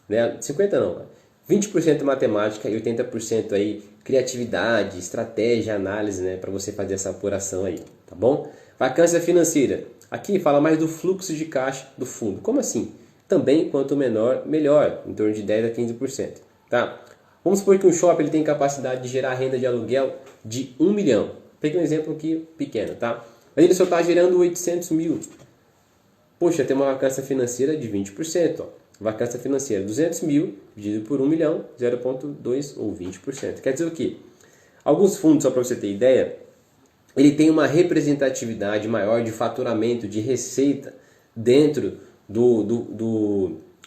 né? 50 não, 20% matemática e 80% aí criatividade, estratégia, análise, né? Para você fazer essa apuração aí, tá bom? Vacância financeira. Aqui fala mais do fluxo de caixa do fundo. Como assim? Também quanto menor, melhor, em torno de 10 a 15%, tá? Vamos supor que um shopping ele tem capacidade de gerar renda de aluguel de 1 milhão. Peguei um exemplo aqui pequeno, tá? Mas ele só está gerando 800 mil. Poxa, tem uma vacância financeira de 20%. Ó. Vacância financeira, 200 mil dividido por 1 milhão, 0,2 ou 20%. Quer dizer o quê? Alguns fundos, só para você ter ideia, ele tem uma representatividade maior de faturamento, de receita dentro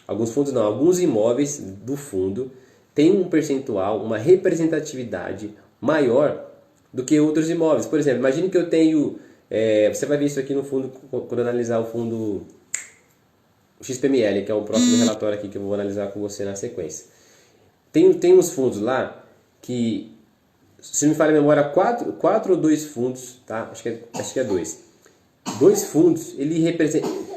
alguns fundos não, alguns imóveis do fundo tem um percentual, uma representatividade maior do que outros imóveis. Por exemplo, imagine que eu tenho, você vai ver isso aqui no fundo, quando analisar o fundo XPML, que é o próximo relatório aqui que eu vou analisar com você na sequência. Tem uns fundos lá que, se não me falha a memória, 4 ou 2 fundos, tá? Acho que é 2. 2 fundos,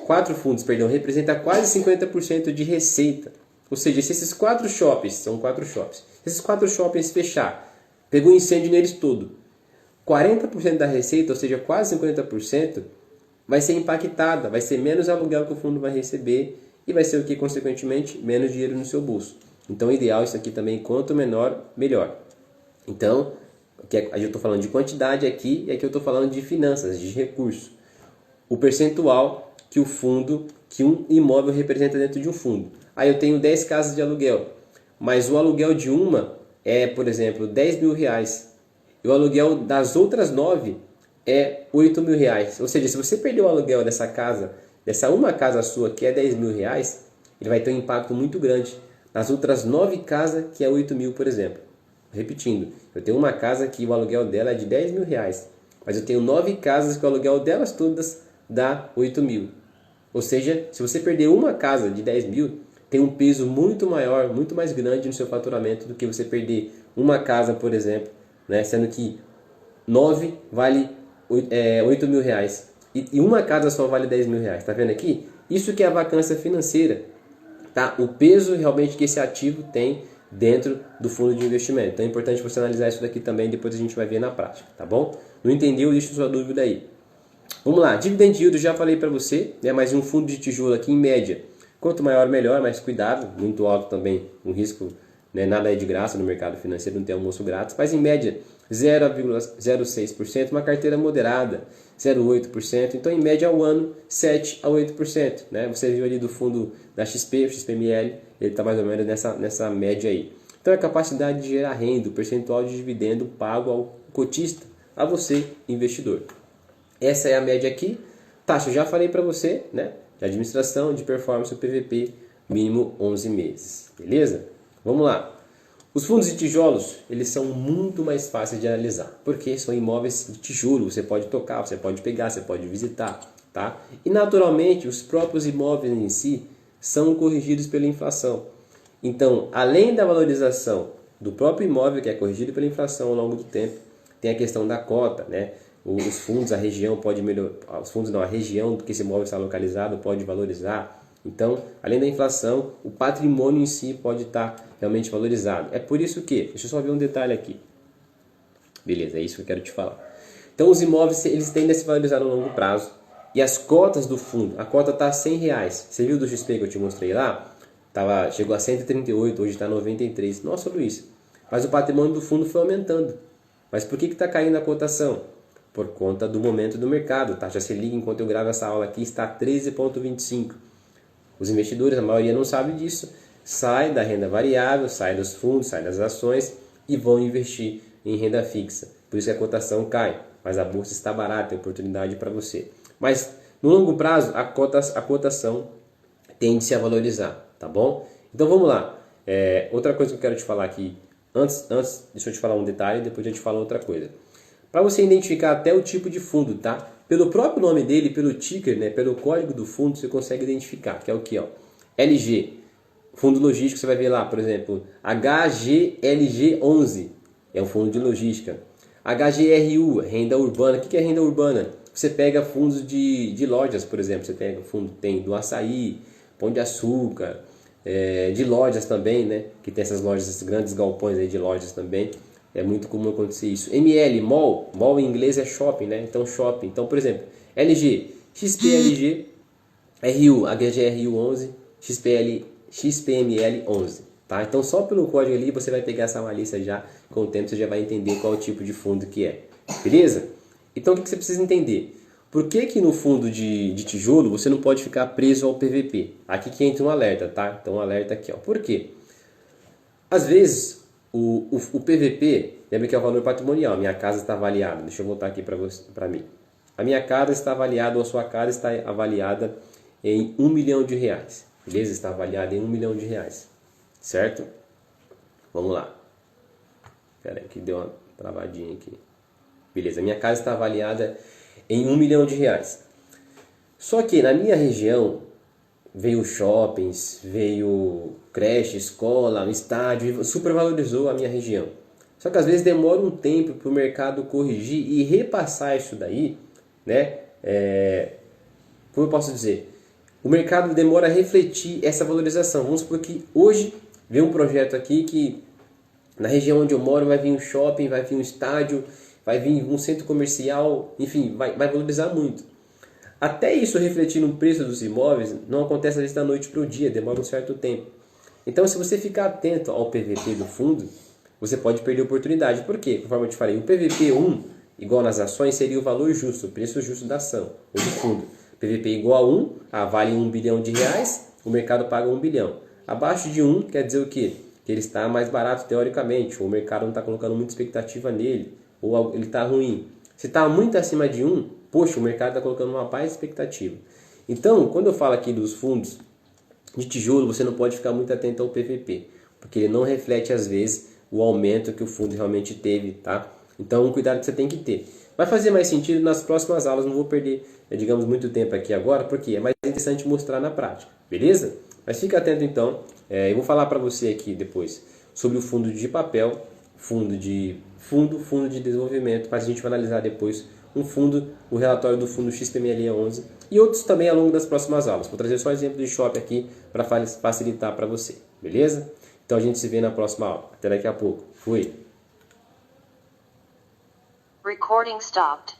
4 fundos, perdão, representa quase 50% de receita. Ou seja, se esses 4 shoppings, são 4 shoppings, se esses 4 shoppings fechar, pegou um incêndio neles todo, 40% da receita, ou seja, quase 50%, vai ser impactada, vai ser menos aluguel que o fundo vai receber e vai ser o que, consequentemente, menos dinheiro no seu bolso. Então, o ideal isso aqui também, quanto menor, melhor. Então, aqui eu estou falando de quantidade aqui e aqui eu estou falando de finanças, de recursos. O percentual que que um imóvel representa dentro de um fundo. Aí eu tenho 10 casas de aluguel, mas o aluguel de uma é, por exemplo, 10 mil reais. E o aluguel das outras 9 é 8 mil reais. Ou seja, se você perder o aluguel dessa casa, dessa uma casa sua que é 10 mil reais, ele vai ter um impacto muito grande nas outras 9 casas que é 8 mil, por exemplo. Repetindo, eu tenho uma casa que o aluguel dela é de 10 mil reais, mas eu tenho 9 casas que o aluguel delas todas dá 8 mil. Ou seja, se você perder uma casa de 10 mil, tem um peso muito maior, muito mais grande no seu faturamento do que você perder uma casa, por exemplo, né? Sendo que 9 vale 8 mil reais e uma casa só vale 10 mil reais. Tá vendo aqui? Isso que é a vacância financeira, tá? O peso realmente que esse ativo tem dentro do fundo de investimento. Então é importante você analisar isso daqui também, depois a gente vai ver na prática, tá bom? Não entendeu? Deixa sua dúvida aí. Vamos lá, dividend yield, já falei para você, né? Mas um fundo de tijolo aqui em média, quanto maior melhor, mas cuidado, muito alto também, um risco, né? Nada é de graça no mercado financeiro, não tem almoço grátis, mas em média 0,06%, uma carteira moderada, 0,8%, então em média ao ano 7 a 8%, né? Você viu ali do fundo da XP, o XPML, ele está mais ou menos nessa média aí. Então a capacidade de gerar renda, o percentual de dividendo pago ao cotista, a você, investidor. Essa é a média aqui. Taxa, eu já falei para você, né? De administração, de performance, o PVP, mínimo 11 meses. Beleza? Vamos lá. Os fundos de tijolos, eles são muito mais fáceis de analisar, porque são imóveis de tijolo, você pode tocar, você pode pegar, você pode visitar, tá? E naturalmente, os próprios imóveis em si são corrigidos pela inflação. Então, além da valorização do próprio imóvel, que é corrigido pela inflação ao longo do tempo, tem a questão da cota, né? Os fundos, a região pode melhorar, os fundos não, a região que esse imóvel está localizado pode valorizar. Então, além da inflação, o patrimônio em si pode estar realmente valorizado. É por isso que, deixa eu só ver um detalhe aqui. Beleza, é isso que eu quero te falar. Então, os imóveis, eles tendem a se valorizar no longo prazo. E as cotas do fundo, a cota está a R$100. Você viu do XP que eu te mostrei lá? Chegou a 138, hoje está 93. Nossa, Luiz, mas o patrimônio do fundo foi aumentando. Mas por que está caindo a cotação? Por conta do momento do mercado. Taxa Selic, enquanto eu gravo essa aula aqui, está 13,25. Os investidores, a maioria não sabe disso, sai da renda variável, sai dos fundos, sai das ações e vão investir em renda fixa. Por isso que a cotação cai, mas a bolsa está barata, tem oportunidade para você. Mas no longo prazo, a cotação tende-se a valorizar, tá bom? Então vamos lá. Outra coisa que eu quero te falar aqui, antes deixa eu te falar um detalhe, depois eu te falo outra coisa. Para você identificar até o tipo de fundo, tá? pelo próprio nome dele, pelo ticker, né, pelo código do fundo, você consegue identificar, que é o que? Ó, LG, fundo logístico, você vai ver lá, por exemplo, HGLG11, é um fundo de logística. HGRU, renda urbana. O que é renda urbana? Você pega fundos de lojas, por exemplo. Você pega o fundo, tem do Açaí, Pão de Açúcar, de lojas também, né? Que tem essas lojas, esses grandes galpões aí de lojas também. É muito comum acontecer isso. ML, mall. Mall em inglês é shopping, né? Então, shopping. Então, por exemplo, LG, XPLG, RU, HGRU11, XPML11. Tá? Então, só pelo código ali você vai pegar essa malícia já. Com o tempo você já vai entender qual o tipo de fundo que é. Beleza? Então, o que você precisa entender? Por que no fundo de tijolo você não pode ficar preso ao PVP? Aqui que entra um alerta, tá? Então, um alerta aqui, ó. Por quê? Às vezes, o PVP, lembra que é o valor patrimonial. Minha casa está avaliada. Deixa eu voltar aqui para mim. A minha casa está avaliada, ou a sua casa está avaliada em R$1 milhão. Beleza? Está avaliada em R$1 milhão. Certo? Vamos lá. Espera aí que deu uma travadinha aqui. Beleza, minha casa está avaliada em R$1 milhão. Só que na minha região veio shoppings, veio creche, escola, estádio, supervalorizou a minha região. Só que às vezes demora um tempo para o mercado corrigir e repassar isso daí, né? Como eu posso dizer? O mercado demora a refletir essa valorização. Vamos supor que hoje veio um projeto aqui que na região onde eu moro vai vir um shopping, vai vir um estádio, vai vir um centro comercial, enfim, vai valorizar muito. Até isso refletir no preço dos imóveis não acontece às vezes da noite para o dia, demora um certo tempo. Então, se você ficar atento ao PVP do fundo, você pode perder oportunidade. Por quê? Conforme eu te falei, o PVP1, igual nas ações, seria o valor justo, o preço justo da ação, ou do fundo. PVP igual a 1, vale R$1 bilhão, o mercado paga 1 bilhão. Abaixo de 1 quer dizer o quê? Que ele está mais barato teoricamente, ou o mercado não está colocando muita expectativa nele, ou ele está ruim. Se está muito acima de 1, poxa, o mercado está colocando uma baixa expectativa. Então, quando eu falo aqui dos fundos de tijolo, você não pode ficar muito atento ao PVP, porque ele não reflete às vezes o aumento que o fundo realmente teve, tá? Então, um cuidado que você tem que ter. Vai fazer mais sentido nas próximas aulas, não vou perder, digamos, muito tempo aqui agora, porque é mais interessante mostrar na prática, beleza? Mas fica atento então, eu vou falar para você aqui depois sobre o fundo de papel, fundo de desenvolvimento, mas a gente vai analisar depois o relatório do fundo XPML11 e outros também ao longo das próximas aulas. Vou trazer só um exemplo de shopping aqui para facilitar para você, beleza? Então a gente se vê na próxima aula. Até daqui a pouco. Fui! Recording stopped.